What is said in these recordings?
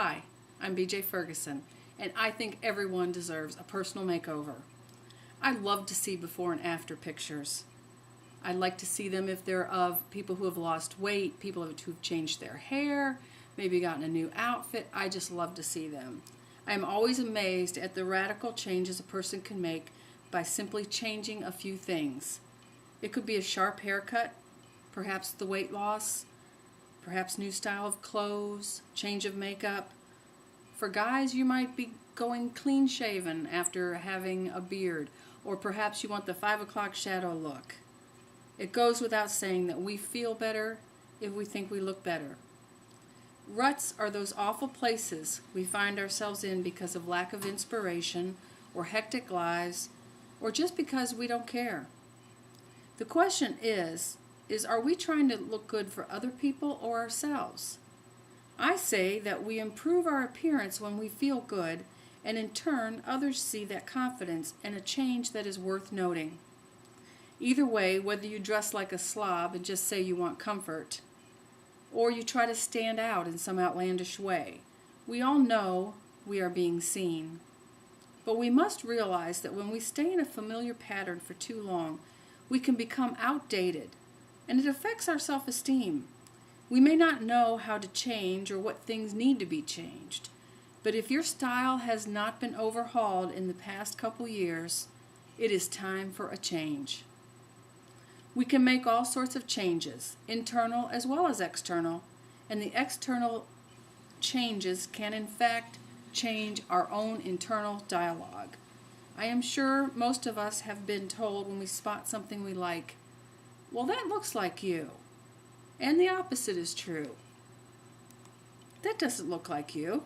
Hi, I'm BJ Ferguson, and I think everyone deserves a personal makeover. I love to see before and after pictures. I like to see them if they're of people who have lost weight, people who've changed their hair, maybe gotten a new outfit. I just love to see them. I am always amazed at the radical changes a person can make by simply changing a few things. It could be a sharp haircut, perhaps the weight loss, perhaps new style of clothes, change of makeup. For guys, you might be going clean shaven after having a beard, or perhaps you want the 5 o'clock shadow look. It goes without saying that we feel better if we think we look better. Ruts are those awful places we find ourselves in because of lack of inspiration, or hectic lives, or just because we don't care. The question is are we trying to look good for other people or ourselves? I say that we improve our appearance when we feel good, and in turn, others see that confidence and a change that is worth noting. Either way, whether you dress like a slob and just say you want comfort, or you try to stand out in some outlandish way, we all know we are being seen. But we must realize that when we stay in a familiar pattern for too long, we can become outdated, and it affects our self-esteem. We may not know how to change or what things need to be changed, but if your style has not been overhauled in the past couple years, it is time for a change. We can make all sorts of changes, internal as well as external, and the external changes can in fact change our own internal dialogue. I am sure most of us have been told when we spot something we like, "Well, that looks like you." And the opposite is true. "That doesn't look like you."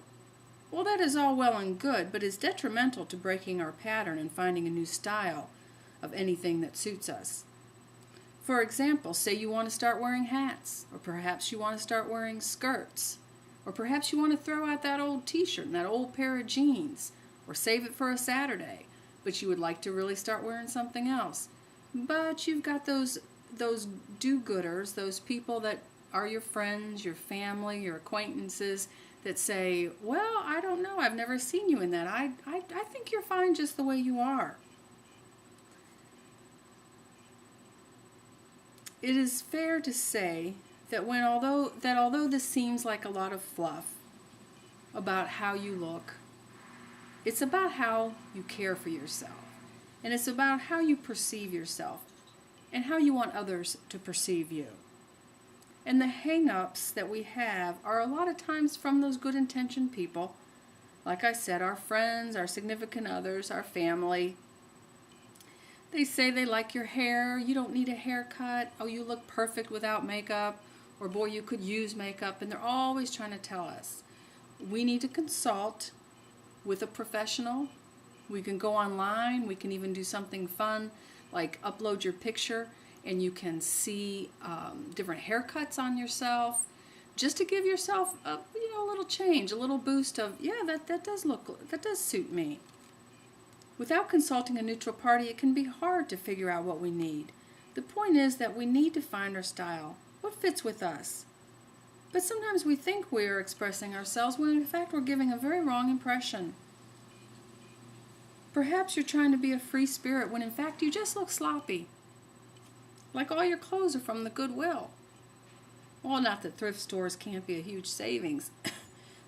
Well, that is all well and good, but is detrimental to breaking our pattern and finding a new style of anything that suits us. For example, say you want to start wearing hats, or perhaps you want to start wearing skirts, or perhaps you want to throw out that old t-shirt and that old pair of jeans, or save it for a Saturday, but you would like to really start wearing something else. But you've got those do-gooders, those people that are your friends, your family, your acquaintances that say, "Well, I don't know, I've never seen you in that. I think you're fine just the way you are." It is fair to say that although this seems like a lot of fluff about how you look, it's about how you care for yourself, and it's about how you perceive yourself and how you want others to perceive you. And the hang-ups that we have are a lot of times from those good-intentioned people. Like I said, our friends, our significant others, our family. They say they like your hair, you don't need a haircut, oh, you look perfect without makeup, or boy, you could use makeup, and they're always trying to tell us. We need to consult with a professional. We can go online, we can even do something fun, like upload your picture, and you can see different haircuts on yourself, just to give yourself a little change, a little boost of, yeah, that does suit me. Without consulting a neutral party, it can be hard to figure out what we need. The point is that we need to find our style, what fits with us. But sometimes we think we are expressing ourselves when in fact we're giving a very wrong impression. Perhaps you're trying to be a free spirit when in fact you just look sloppy. Like all your clothes are from the Goodwill. Well, not that thrift stores can't be a huge savings,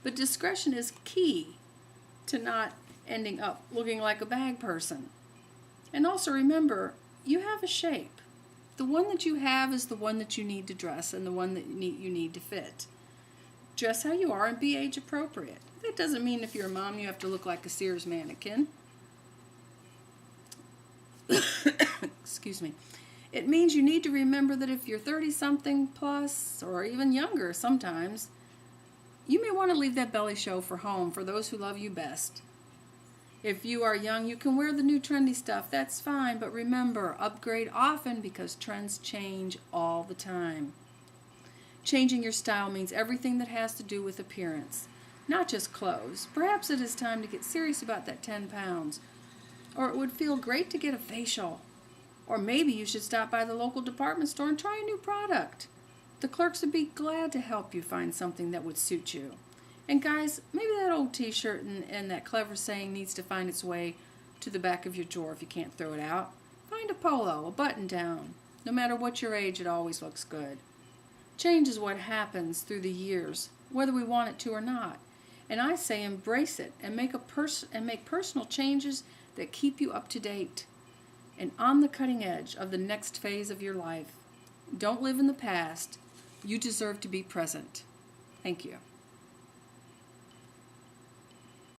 but discretion is key to not ending up looking like a bag person. And also remember, you have a shape. The one that you have is the one that you need to dress and the one that you need to fit. Dress how you are and be age appropriate. That doesn't mean if you're a mom you have to look like a Sears mannequin. Excuse me. It means you need to remember that if you're 30-something plus, or even younger sometimes, you may want to leave that belly show for home for those who love you best. If you are young, you can wear the new trendy stuff. That's fine, but remember, upgrade often because trends change all the time. Changing your style means everything that has to do with appearance, not just clothes. Perhaps it is time to get serious about that 10 pounds. Or it would feel great to get a facial. Or maybe you should stop by the local department store and try a new product. The clerks would be glad to help you find something that would suit you. And guys, maybe that old t-shirt and that clever saying needs to find its way to the back of your drawer if you can't throw it out. Find a polo, a button down. No matter what your age, it always looks good. Change is what happens through the years, whether we want it to or not. And I say embrace it and make personal changes that keep you up to date and on the cutting edge of the next phase of your life. Don't live in the past. You deserve to be present. Thank you.